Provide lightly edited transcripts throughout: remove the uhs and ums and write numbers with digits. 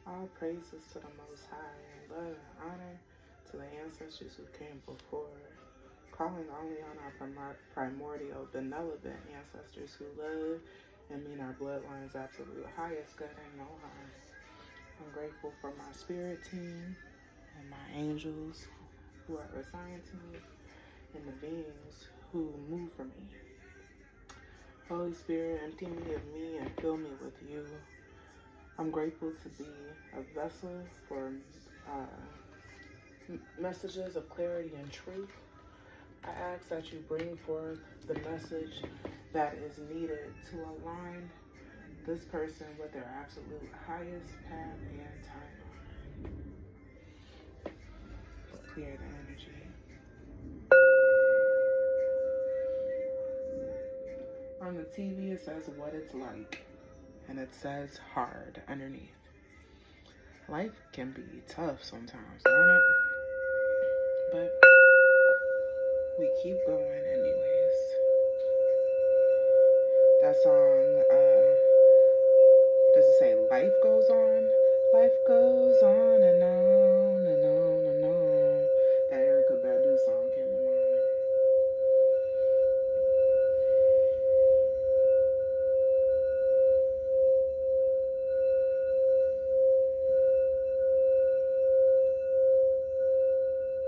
All praises to the Most High, and love and honor to the ancestors who came before, calling only on our primordial, benevolent ancestors who love and mean our bloodline's absolute highest good and no harm. I'm grateful for my spirit team and my angels who are assigned to me and the beings who move for me. Holy Spirit, empty me of me and fill me with you. I'm grateful to be a vessel for messages of clarity and truth. I ask that you bring forth the message that is needed to align this person with their absolute highest path and timeline. Clear the energy. On the TV, it says what it's like, and it says hard underneath. Life can be tough sometimes, don't it? But we keep going anyways. That song, does it say life goes on? Life goes on and on and on and on. That Erykah Badu song came to mind.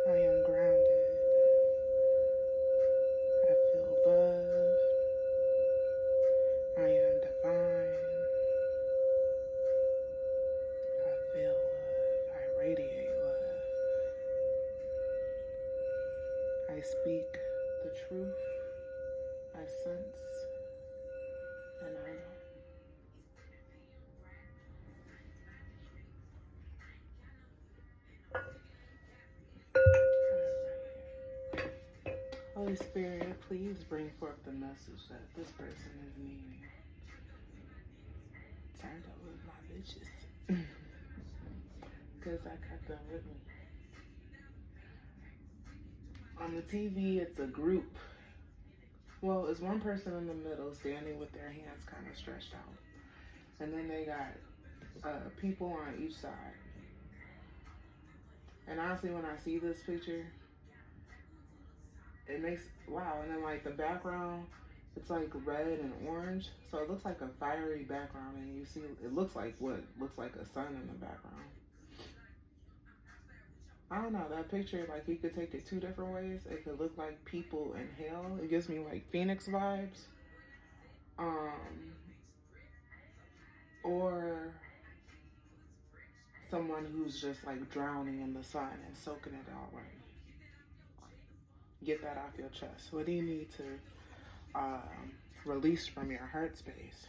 I am grounded. I feel love. I am divine. I feel love. I radiate love. I speak the truth. I sense and I know. Holy Spirit, please bring forth the message that this person is needing. Turned up with my bitches. Because I got them with me. On the TV, it's a group. Well, it's one person in the middle standing with their hands kind of stretched out. And then they got people on each side. And honestly, when I see this picture, it makes, wow. And then like the background, it's like red and orange. So it looks like a fiery background. And you see, it looks like what looks like a sun in the background. I don't know, that picture, like you could take it two different ways. It could look like people in hell. It gives me like Phoenix vibes. Or someone who's just like drowning in the sun and soaking it all in. Get that off your chest. What do you need to release from your heart space?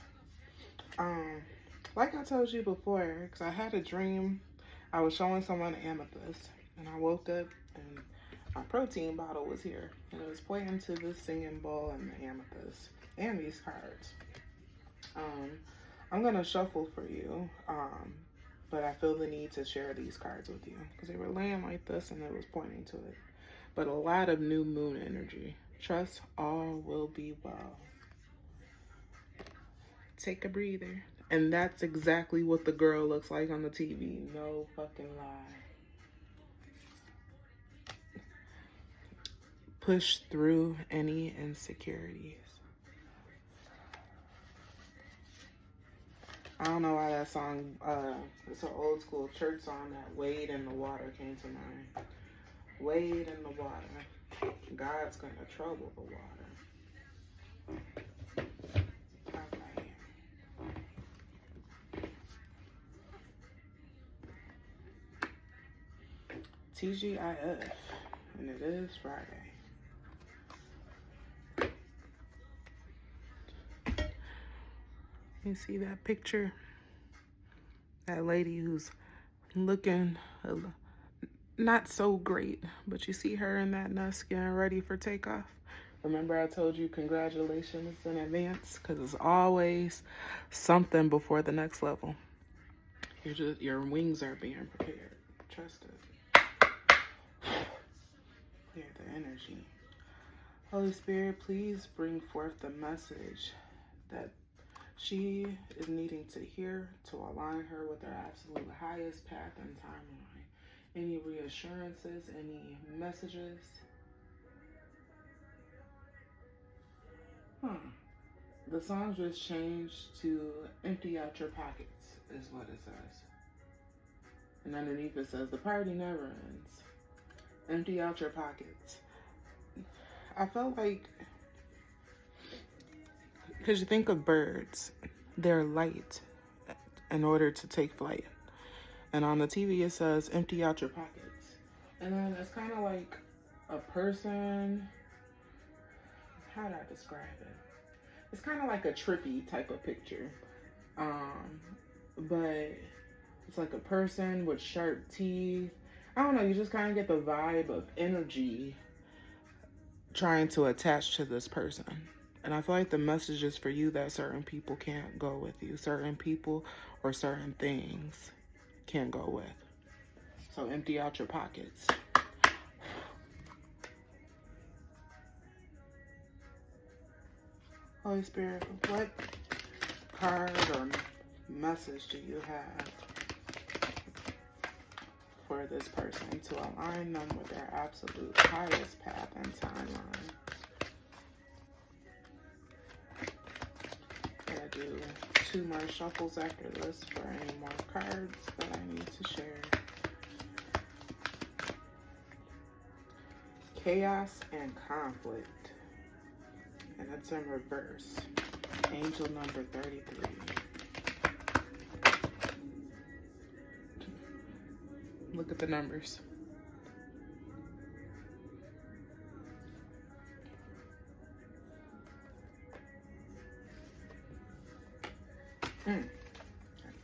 Like I told you before, because I had a dream. I was showing someone amethyst, and I woke up and my protein bottle was here, and it was pointing to this singing bowl and the amethyst and these cards. I'm gonna shuffle for you, but I feel the need to share these cards with you because they were laying like this and it was pointing to it. But a lot of new moon energy. Trust all will be well. Take a breather. And that's exactly what the girl looks like on the TV. No fucking lie. Push through any insecurities. I don't know why that song, it's an old school church song, that Wade in the Water came to mind. Wade in the water. God's gonna trouble the water. Alright. TGIF. And it is Friday. You see that picture? That lady who's looking not so great, but you see her in that nest getting ready for takeoff. Remember I told you congratulations in advance, because it's always something before the next level. Your wings are being prepared. Trust it. Clear the energy. Holy Spirit, please bring forth the message that she is needing to hear to align her with her absolute highest path and timeline. Any reassurances, any messages? The song just changed to empty out your pockets, is what it says. And underneath it says, the party never ends. Empty out your pockets. I felt like, because you think of birds, they're light in order to take flight. And on the TV it says, empty out your pockets. And then it's kind of like a person, how do I describe it? It's kind of like a trippy type of picture. But it's like a person with sharp teeth. I don't know, you just kind of get the vibe of energy trying to attach to this person. And I feel like the message is for you that certain people can't go with you. Certain people or certain things can't go with. So empty out your pockets. Holy Spirit, what card or message do you have for this person to align them with their absolute highest path and timeline? I'm gonna do 2 more shuffles after this for any more cards that I need to share. Chaos and conflict. And it's in reverse. Angel number 33. Look at the numbers.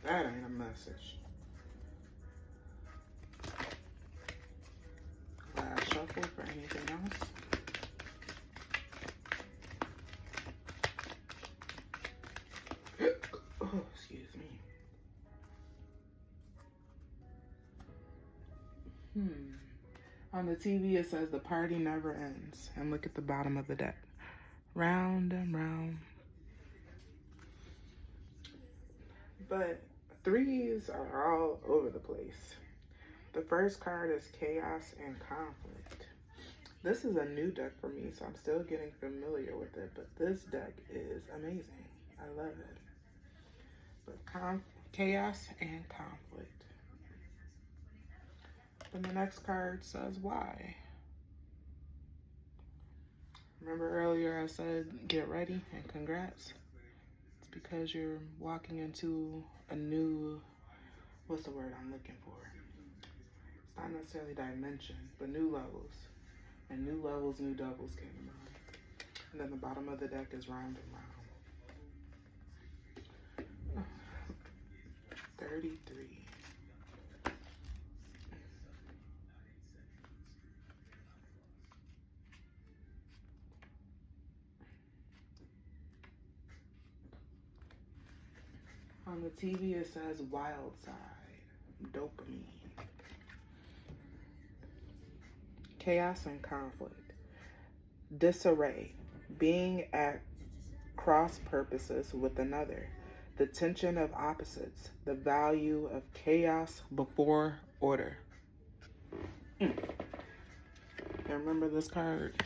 That ain't a message. Last shuffle for anything else. Oh, excuse me. On the TV it says the party never ends. And look at the bottom of the deck. Round and round. But 3s are all over the place. The first card is Chaos and Conflict. This is a new deck for me, so I'm still getting familiar with it. But this deck is amazing. I love it. But Chaos and Conflict. And the next card says why. Remember earlier I said get ready and congrats? It's because you're walking into a new, what's the word I'm looking for? It's not necessarily dimension, but new levels. And new levels, new doubles came to mind. And then the bottom of the deck is round and round. 33. On the TV it says wild side, dopamine. Chaos and conflict. Disarray, being at cross purposes with another. The tension of opposites, the value of chaos before order. And remember this card.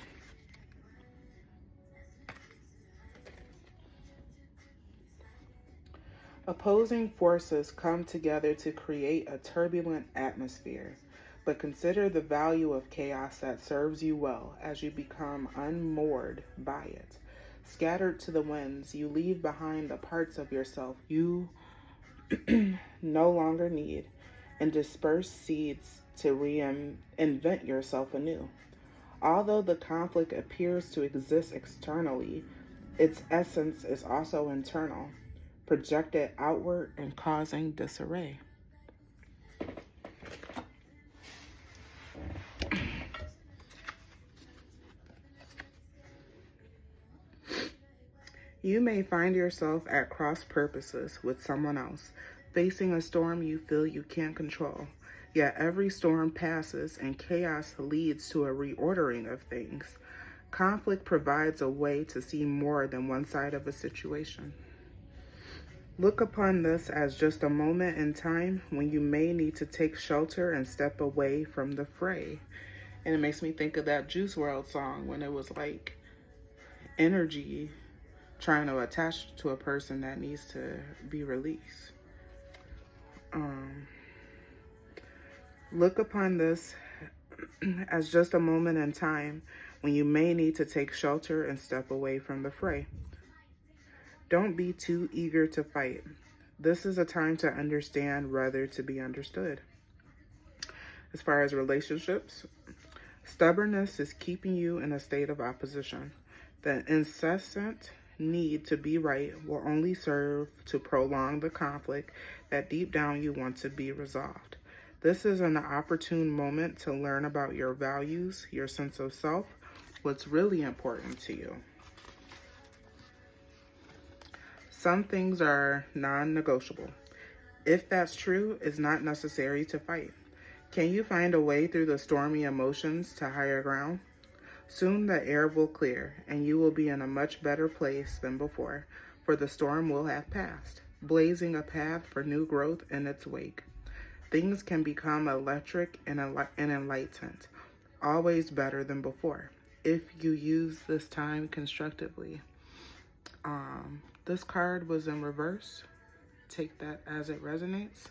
Opposing forces come together to create a turbulent atmosphere, but consider the value of chaos that serves you well as you become unmoored by it. Scattered to the winds, you leave behind the parts of yourself you no longer need, and disperse seeds to reinvent yourself anew. Although the conflict appears to exist externally, its essence is also internal, projected outward and causing disarray. You may find yourself at cross purposes with someone else, facing a storm you feel you can't control. Yet every storm passes and chaos leads to a reordering of things. Conflict provides a way to see more than one side of a situation. Look upon this as just a moment in time when you may need to take shelter and step away from the fray. And it makes me think of that Juice WRLD song when it was like energy trying to attach to a person that needs to be released. Look upon this as just a moment in time when you may need to take shelter and step away from the fray. Don't be too eager to fight. This is a time to understand rather to be understood. As far as relationships, stubbornness is keeping you in a state of opposition. The incessant need to be right will only serve to prolong the conflict that deep down you want to be resolved. This is an opportune moment to learn about your values, your sense of self, what's really important to you. Some things are non-negotiable. If that's true, it's not necessary to fight. Can you find a way through the stormy emotions to higher ground? Soon the air will clear, and you will be in a much better place than before, for the storm will have passed, blazing a path for new growth in its wake. Things can become electric and enlightened, always better than before, if you use this time constructively. This card was in reverse. Take that as it resonates.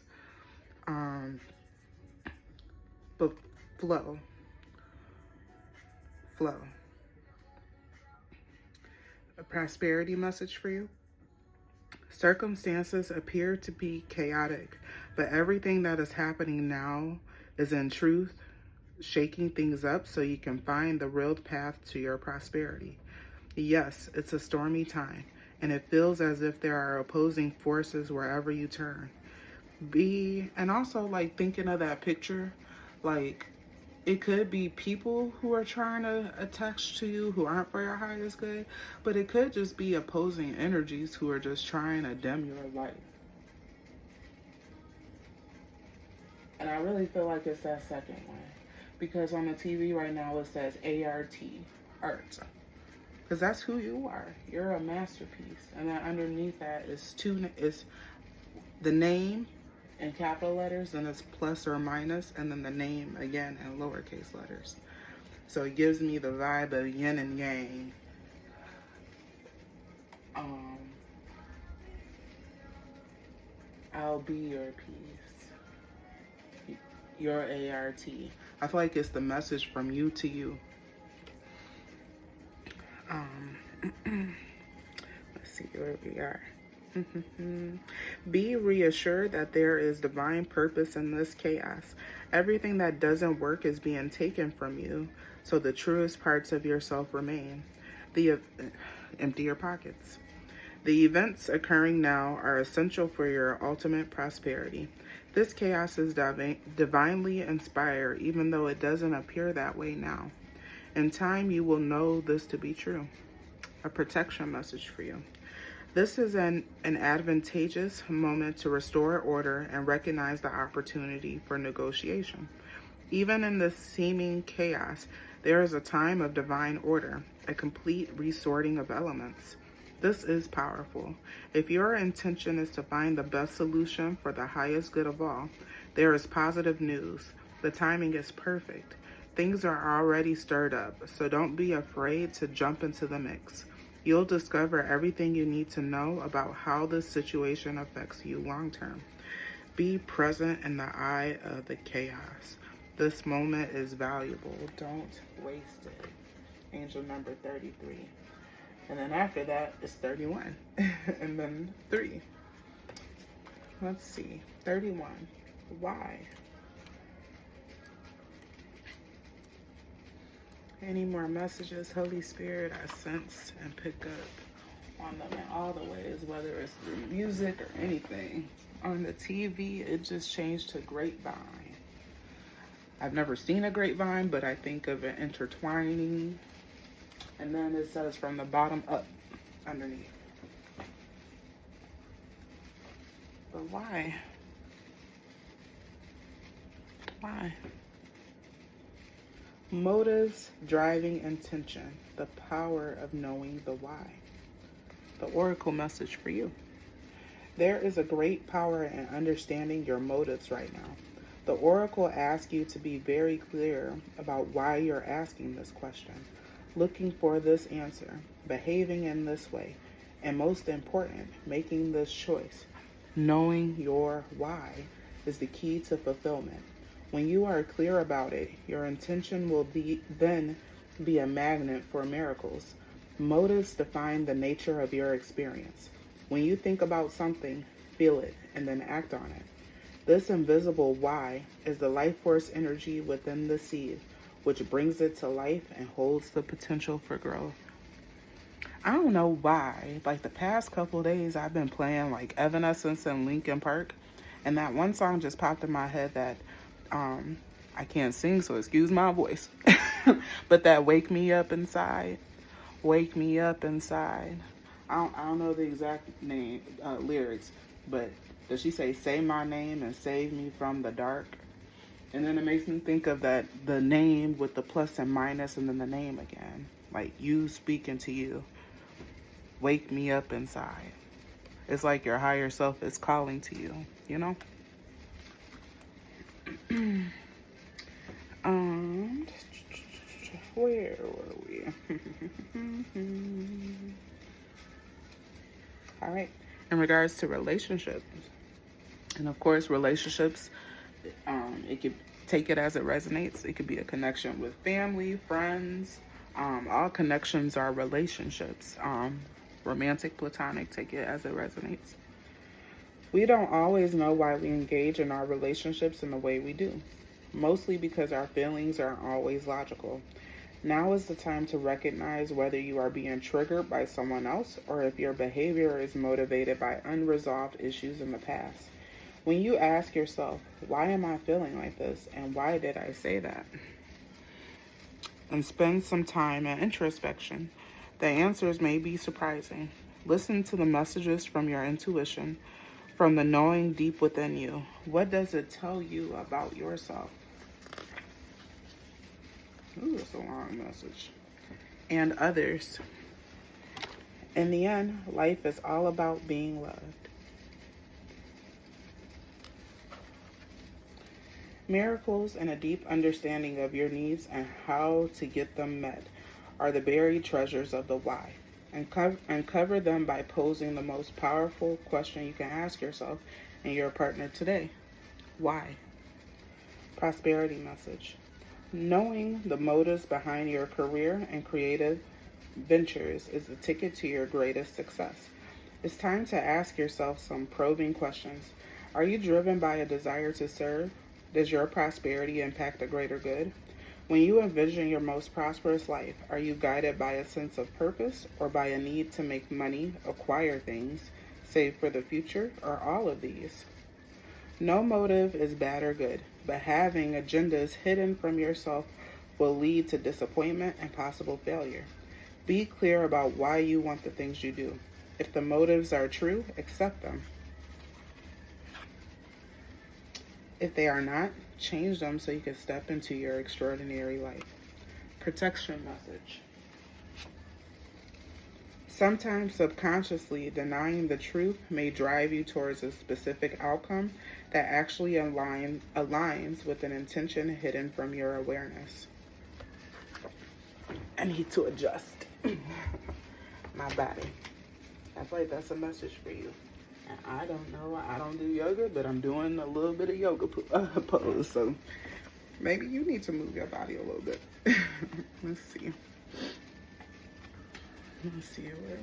But flow. A prosperity message for you. Circumstances appear to be chaotic, but everything that is happening now is in truth shaking things up so you can find the real path to your prosperity. Yes, it's a stormy time, and it feels as if there are opposing forces wherever you turn. And also like thinking of that picture, like it could be people who are trying to attach to you who aren't for your highest good, but it could just be opposing energies who are just trying to dim your light. And I really feel like it's that second one, because on the TV right now it says ART, art. Because that's who you are. You're a masterpiece. And then underneath that is the name in capital letters, and it's plus or minus, and then the name again in lowercase letters. So it gives me the vibe of yin and yang. I'll be your peace. Your ART. I feel like it's the message from you to you. Let's see where we are. Be reassured that there is divine purpose in this chaos. Everything that doesn't work is being taken from you, so the truest parts of yourself remain. Empty your pockets. The events occurring now are essential for your ultimate prosperity. This chaos is divinely inspired, even though it doesn't appear that way now. In time, you will know this to be true. A protection message for you. This is an advantageous moment to restore order and recognize the opportunity for negotiation. Even in this seeming chaos, there is a time of divine order, a complete resorting of elements. This is powerful. If your intention is to find the best solution for the highest good of all, there is positive news. The timing is perfect. Things are already stirred up, so don't be afraid to jump into the mix. You'll discover everything you need to know about how this situation affects you long term. Be present in the eye of the chaos. This moment is valuable. Don't waste it. Angel number 33. And then after that is 31. And then 3. Let's see. 31. Why? Any more messages, Holy Spirit, I sense and pick up on them in all the ways, whether it's through music or anything. On the TV, it just changed to grapevine. I've never seen a grapevine, but I think of it intertwining. And then it says from the bottom up underneath. But why? Why? Motives, driving intention, the power of knowing the why. The oracle message for you. There is a great power in understanding your motives right now. The oracle asks you to be very clear about why you're asking this question, looking for this answer, behaving in this way, and most important, making this choice. Knowing your why is the key to fulfillment. When you are clear about it, your intention will then be a magnet for miracles. Motives define the nature of your experience. When you think about something, feel it, and then act on it. This invisible why is the life force energy within the seed, which brings it to life and holds the potential for growth. I don't know why, like the past couple days I've been playing like Evanescence and Linkin Park, and that one song just popped in my head that I can't sing, so excuse my voice. But that Wake Me Up Inside. Wake me up inside. I don't know the exact name lyrics, but does she say my name and save me from the dark? And then it makes me think of that, the name with the plus and minus and then the name again. Like you speaking to you. Wake me up inside. It's like your higher self is calling to you, you know? Where were we? All right. In regards to relationships, and of course, relationships, it could take it as it resonates. It could be a connection with family, friends. All connections are relationships. Romantic, platonic, take it as it resonates. We don't always know why we engage in our relationships in the way we do, mostly because our feelings aren't always logical. Now is the time to recognize whether you are being triggered by someone else or if your behavior is motivated by unresolved issues in the past. When you ask yourself, why am I feeling like this and why did I say that? And spend some time in introspection. The answers may be surprising. Listen to the messages from your intuition, from the knowing deep within you. What does it tell you about yourself? Ooh, it's a long message. And others. In the end, life is all about being loved. Miracles and a deep understanding of your needs and how to get them met are the buried treasures of the why. Uncover them by posing the most powerful question you can ask yourself and your partner today. Why? Prosperity message. Knowing the motives behind your career and creative ventures is the ticket to your greatest success. It's time to ask yourself some probing questions. Are you driven by a desire to serve? Does your prosperity impact a greater good? When you envision your most prosperous life, are you guided by a sense of purpose or by a need to make money, acquire things, save for the future, or all of these? No motive is bad or good, but having agendas hidden from yourself will lead to disappointment and possible failure. Be clear about why you want the things you do. If the motives are true, accept them. If they are not, change them so you can step into your extraordinary life. Protection message. Sometimes subconsciously denying the truth may drive you towards a specific outcome that actually aligns with an intention hidden from your awareness. I need to adjust my body. I feel like that's a message for you. And I don't know, I don't do yoga, but I'm doing a little bit of yoga pose. So maybe you need to move your body a little bit. Let's see. Let's see where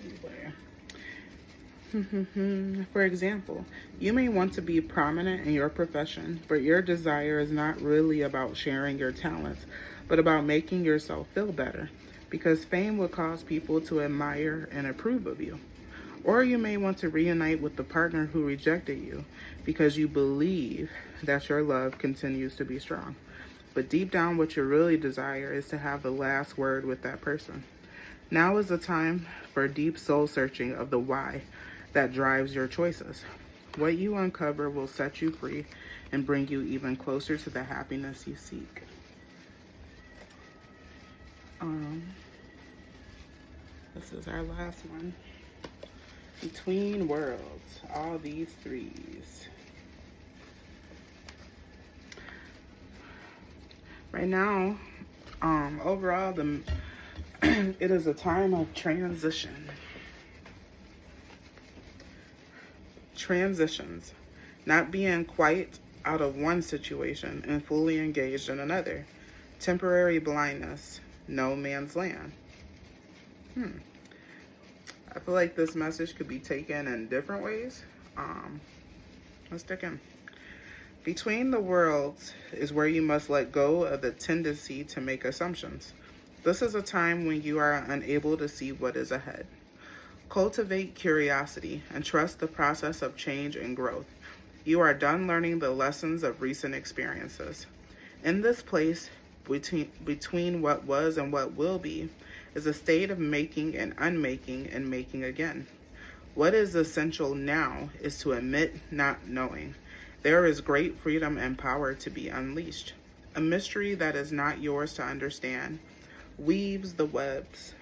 we were. For example, you may want to be prominent in your profession, but your desire is not really about sharing your talents, but about making yourself feel better, because fame will cause people to admire and approve of you. Or you may want to reunite with the partner who rejected you, because you believe that your love continues to be strong. But deep down, what you really desire is to have the last word with that person. Now is the time for deep soul searching of the why that drives your choices. What you uncover will set you free and bring you even closer to the happiness you seek. This is our last one. Between worlds, all these threes. Right now, overall, it is a time of transition. Transitions, not being quite out of one situation and fully engaged in another. Temporary blindness, no man's land. I feel like this message could be taken in different ways. Let's dig in. Between the worlds is where you must let go of the tendency to make assumptions. This is a time when you are unable to see what is ahead. Cultivate curiosity and trust the process of change and growth. You are done learning the lessons of recent experiences. In this place, between what was and what will be, is a state of making and unmaking and making again. What is essential now is to admit not knowing. There is great freedom and power to be unleashed. A mystery that is not yours to understand weaves the webs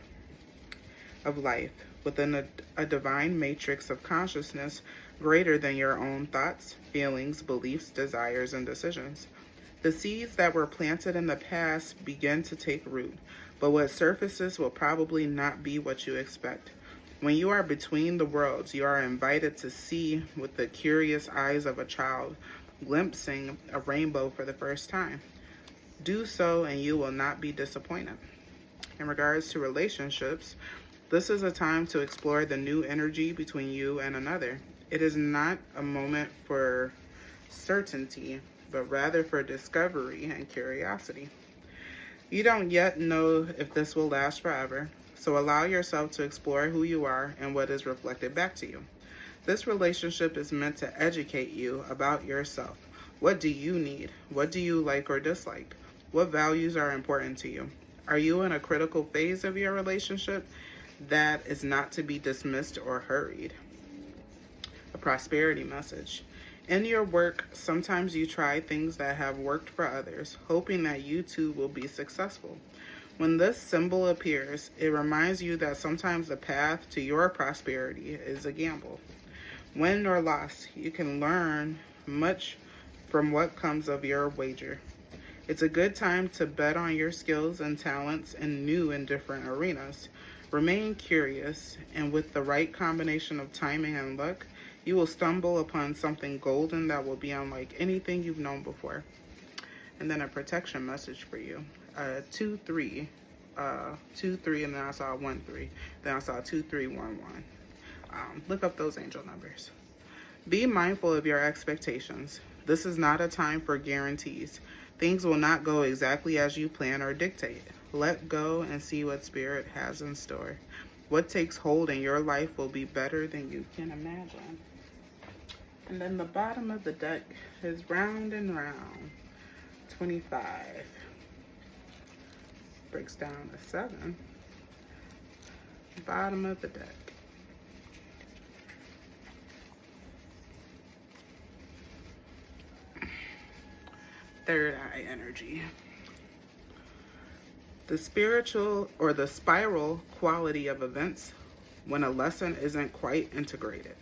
of life within a divine matrix of consciousness greater than your own thoughts, feelings, beliefs, desires, and decisions. The seeds that were planted in the past begin to take root, but what surfaces will probably not be what you expect. When you are between the worlds, you are invited to see with the curious eyes of a child, glimpsing a rainbow for the first time. Do so and you will not be disappointed. In regards to relationships, this is a time to explore the new energy between you and another. It is not a moment for certainty, but rather for discovery and curiosity. You don't yet know if this will last forever, so allow yourself to explore who you are and what is reflected back to you. This relationship is meant to educate you about yourself. What do you need? What do you like or dislike? What values are important to you? Are you in a critical phase of your relationship that is not to be dismissed or hurried? A prosperity message. In your work, sometimes you try things that have worked for others, hoping that you too will be successful. When this symbol appears, it reminds you that sometimes the path to your prosperity is a gamble. Win or loss, you can learn much from what comes of your wager. It's a good time to bet on your skills and talents in new and different arenas. Remain curious, and with the right combination of timing and luck, you will stumble upon something golden that will be unlike anything you've known before. And then a protection message for you. 2-3, and then I saw 1-3. Then I saw 2-3-1-1. Look up those angel numbers. Be mindful of your expectations. This is not a time for guarantees. Things will not go exactly as you plan or dictate. Let go and see what Spirit has in store. What takes hold in your life will be better than you can imagine. And then the bottom of the deck is round and round. 25. Breaks down to 7. Bottom of the deck. Third eye energy. The spiritual or the spiral quality of events when a lesson isn't quite integrated.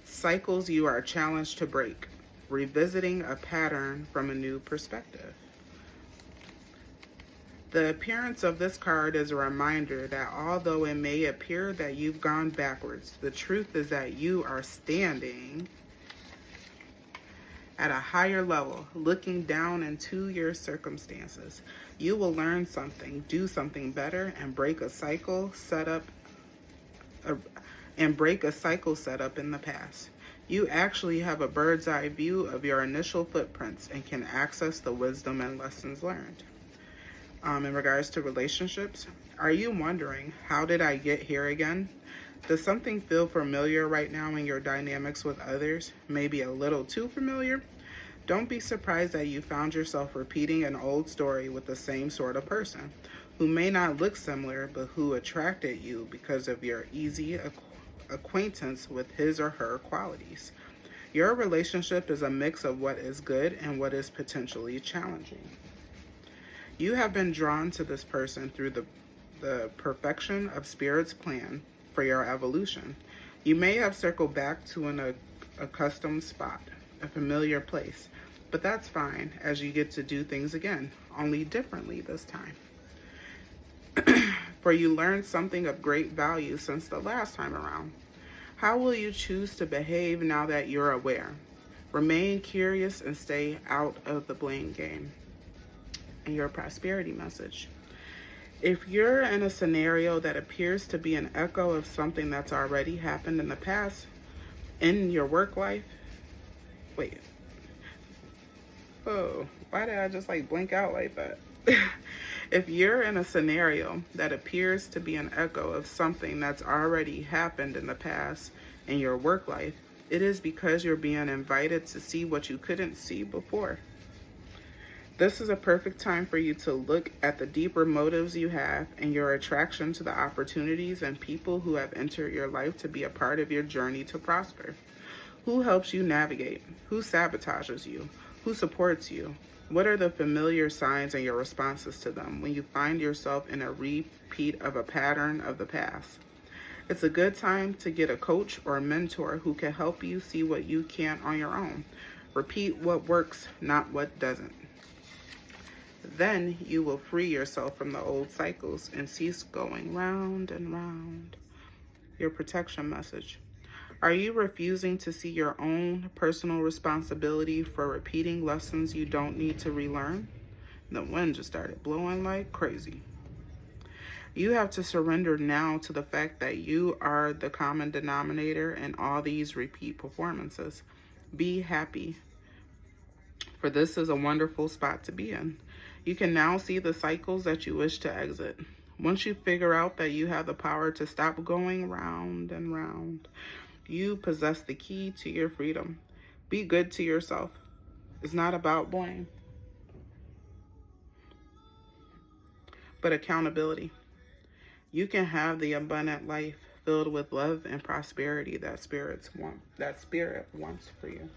Cycles you are challenged to break, revisiting a pattern from a new perspective. The appearance of this card is a reminder that although it may appear that you've gone backwards, the truth is that you are standing at a higher level, looking down into your circumstances. You will learn something, do something better, and break a cycle set up in the past. You actually have a bird's eye view of your initial footprints and can access the wisdom and lessons learned. In regards to relationships, are you wondering, how did I get here again? Does something feel familiar right now in your dynamics with others? Maybe a little too familiar? Don't be surprised that you found yourself repeating an old story with the same sort of person, who may not look similar, but who attracted you because of your easy acquaintance with his or her qualities. Your relationship is a mix of what is good and what is potentially challenging. You have been drawn to this person through the perfection of Spirit's plan for your evolution. You may have circled back to an accustomed spot, a familiar place, but that's fine as you get to do things again, only differently this time. For you learned something of great value since the last time around. How will you choose to behave now that you're aware? Remain curious and stay out of the blame game. And your prosperity message. If you're in a scenario that appears to be an echo of something that's already happened in the past in your work life, wait. Oh, why did I just blink out like that? If you're in a scenario that appears to be an echo of something that's already happened in the past in your work life, it is because you're being invited to see what you couldn't see before. This is a perfect time for you to look at the deeper motives you have and your attraction to the opportunities and people who have entered your life to be a part of your journey to prosper. Who helps you navigate? Who sabotages you? Who supports you? What are the familiar signs and your responses to them when you find yourself in a repeat of a pattern of the past? It's a good time to get a coach or a mentor who can help you see what you can't on your own. Repeat what works, not what doesn't. Then you will free yourself from the old cycles and cease going round and round. Your protection message. Are you refusing to see your own personal responsibility for repeating lessons you don't need to relearn? The wind just started blowing like crazy. You have to surrender now to the fact that you are the common denominator in all these repeat performances. Be happy, for this is a wonderful spot to be in. You can now see the cycles that you wish to exit. Once you figure out that you have the power to stop going round and round, you possess the key to your freedom. Be good to yourself. It's not about blame, but accountability. You can have the abundant life filled with love and prosperity that Spirit wants for you.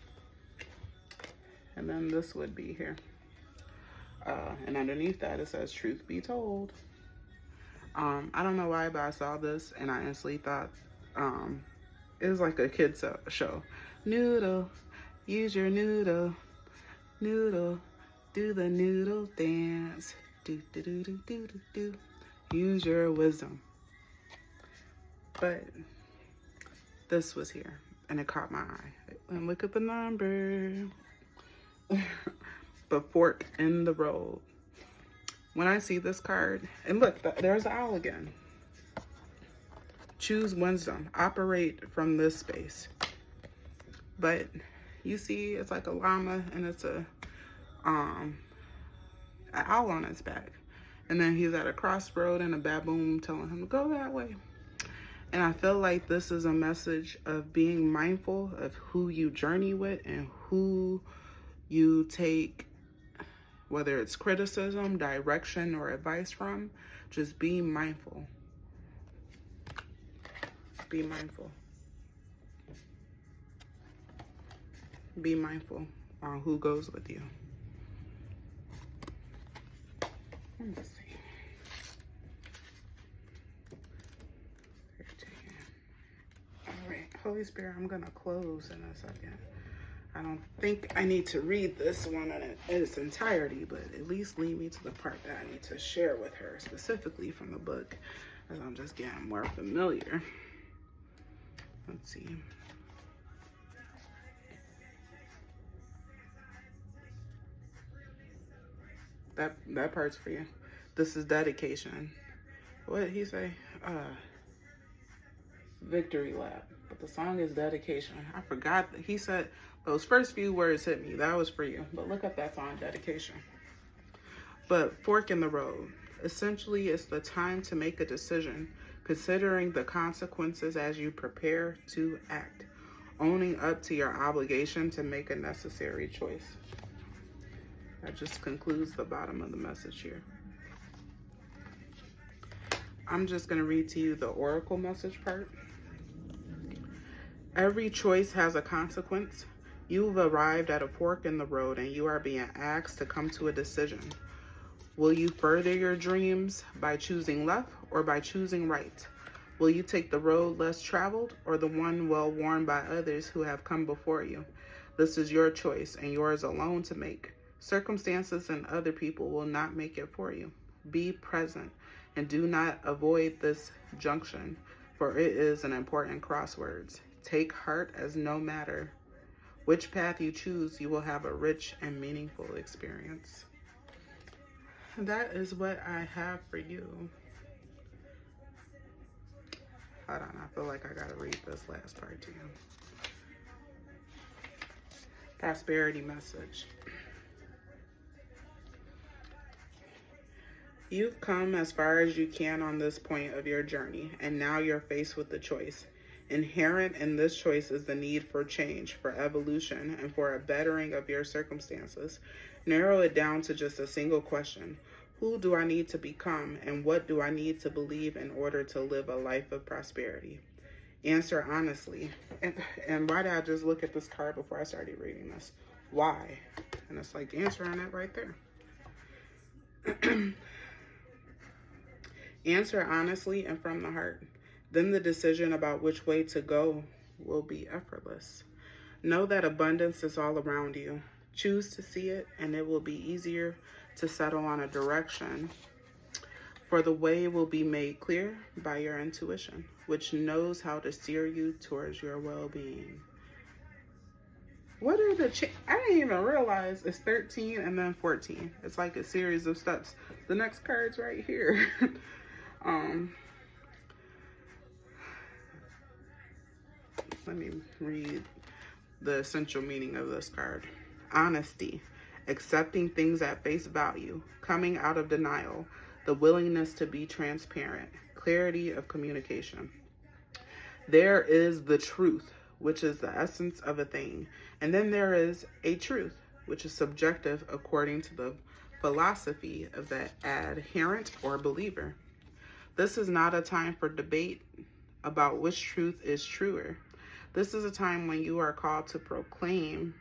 And then this would be here. And underneath that it says, truth be told. I don't know why, but I saw this and I instantly thought, it was like a kid's show. Noodle, use your noodle. Noodle, do the noodle dance. Do, do, do, do, do, do, do. Use your wisdom. But this was here and it caught my eye. And look at the number. The fork in the road. When I see this card, and look, there's the owl again. Choose wisdom. Operate from this space. But you see, it's like a llama, and it's an owl on its back. And then he's at a crossroad, and a baboon telling him to go that way. And I feel like this is a message of being mindful of who you journey with and who you take, whether it's criticism, direction, or advice from. Just be mindful. Be mindful. Be mindful on who goes with you. Let me see. 13. All right, Holy Spirit, I'm gonna close in a second. I don't think I need to read this one in its entirety, but at least lead me to the part that I need to share with her, specifically from the book, as I'm just getting more familiar. Let's see. That part's for you. This is dedication. What did he say? Victory lap. But the song is dedication. I forgot that he said those first few words hit me. That was for you. But look at that song, dedication. But fork in the road. Essentially, it's the time to make a decision, considering the consequences as you prepare to act, owning up to your obligation to make a necessary choice. That just concludes the bottom of the message here. I'm just going to read to you the oracle message part. Every choice has a consequence. You've arrived at a fork in the road and you are being asked to come to a decision. Will you further your dreams by choosing left or by choosing right? Will you take the road less traveled or the one well worn by others who have come before you? This is your choice and yours alone to make. Circumstances and other people will not make it for you. Be present and do not avoid this junction, for it is an important crossroads. Take heart, as no matter which path you choose, you will have a rich and meaningful experience. That is what I have for you. Hold on, I feel like I gotta read this last part to you. Prosperity message. You've come as far as you can on this point of your journey, and now you're faced with the choice. Inherent in this choice is the need for change, for evolution, and for a bettering of your circumstances. Narrow it down to just a single question. Who do I need to become, and what do I need to believe in order to live a life of prosperity? Answer honestly. And why did I just look at this card before I started reading this? Why? And it's like the answer on that right there. Answer honestly and from the heart. Then the decision about which way to go will be effortless. Know that abundance is all around you. Choose to see it, and it will be easier to settle on a direction, for the way will be made clear by your intuition, which knows how to steer you towards your well-being. What are the I didn't even realize it's 13 and then 14. It's like a series of steps. The next card's right here. Let me read the essential meaning of this card. Honesty, accepting things at face value, coming out of denial, the willingness to be transparent, clarity of communication. There is the truth, which is the essence of a thing, and then there is a truth, which is subjective according to the philosophy of the adherent or believer. This is not a time for debate about which truth is truer. This is a time when you are called to proclaim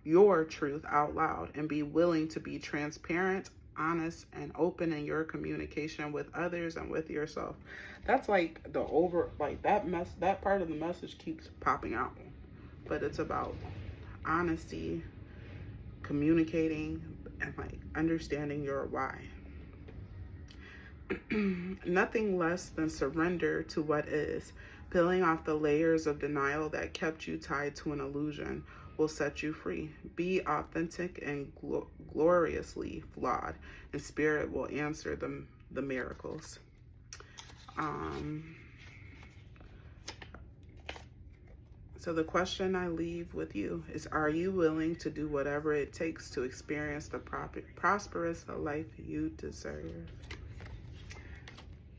your truth out loud and be willing to be transparent, honest, and open in your communication with others and with yourself. That's like that part of the message keeps popping out. But it's about honesty, communicating, and like understanding your why. Nothing less than surrender to what is. Peeling off the layers of denial that kept you tied to an illusion will set you free. Be authentic and gloriously flawed, and spirit will answer the miracles. So the question I leave with you is, are you willing to do whatever it takes to experience the prosperous life you deserve?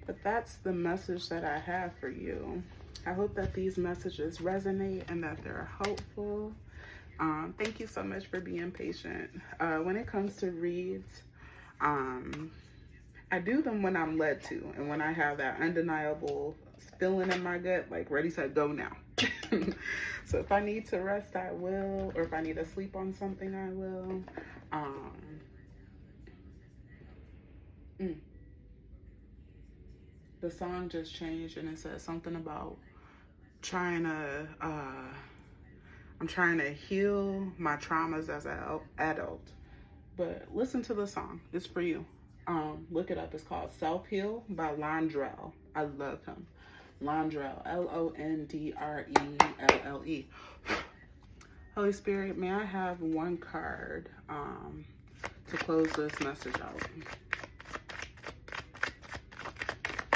But that's the message that I have for you. I hope that these messages resonate and that they're helpful. Thank you so much for being patient. When it comes to reads, I do them when I'm led to, and when I have that undeniable feeling in my gut, like ready, set, go now. So if I need to rest, I will, or if I need to sleep on something, I will. The song just changed, and it said something about I'm trying to heal my traumas as an adult. But listen to the song. It's for you. Look it up. It's called Self Heal by Londrelle. I love him. Londrelle. Londrelle. Holy Spirit, may I have one card to close this message out?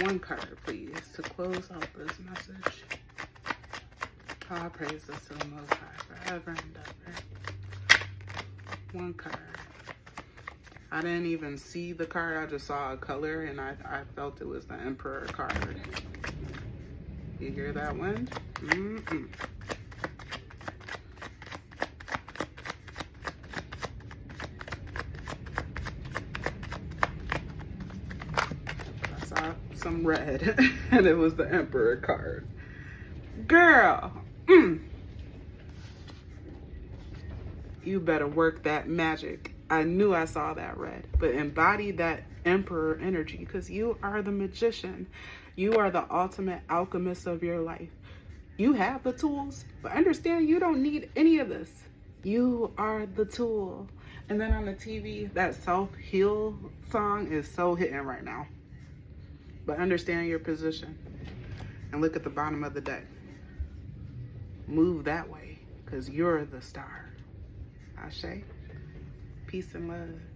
One card, please, to close out this message. All praises to the Most High forever and ever. One card. I didn't even see the card. I just saw a color, and I felt it was the Emperor card. You hear that wind? I saw some red, and it was the Emperor card. Girl. You better work that magic. I knew I saw that red. But embody that emperor energy, because you are the magician. You are the ultimate alchemist of your life. You have the tools, but understand you don't need any of this. You are the tool. And then on the TV, that self-heal song is so hitting right now. But understand your position and look at the bottom of the deck. Move that way, because you're the star. Ashe. Peace and love.